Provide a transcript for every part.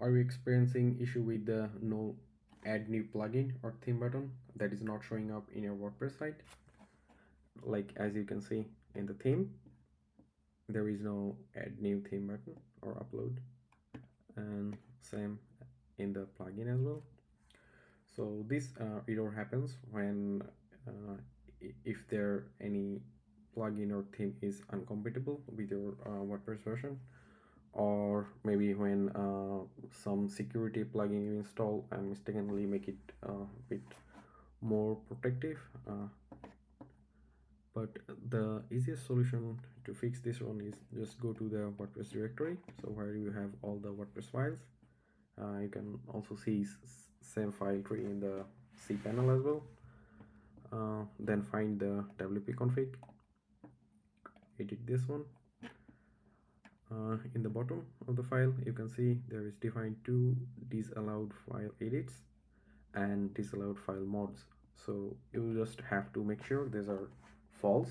Are you experiencing issue with the no add new plugin or theme button that is not showing up in your WordPress site? Like as you can see in the theme, there is no add new theme button or upload, and same in the plugin as well. So this error happens when if there any plugin or theme is incompatible with your WordPress version, or maybe when some security plugin you install and mistakenly make it a bit more protective. But the easiest solution to fix this one is just go to the WordPress directory, so where you have all the WordPress files. You can also see same file tree in the cPanel as well. Then find the wp config, edit this one. In the bottom of the file you can see there is defined two disallowed file edits and disallowed file mods, so you just have to make sure these are false,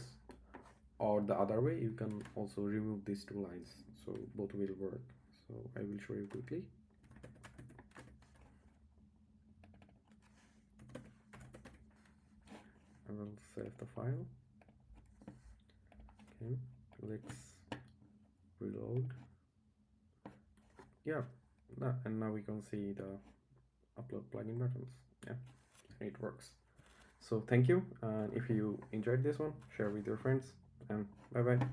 or the other way you can also remove these two lines, so both will work. So I will show you quickly. I will save the file. Okay, let's reload. Yeah, and now we can see the upload plugin buttons. Yeah, it works. So thank you, and if you enjoyed this one, share with your friends, and bye bye.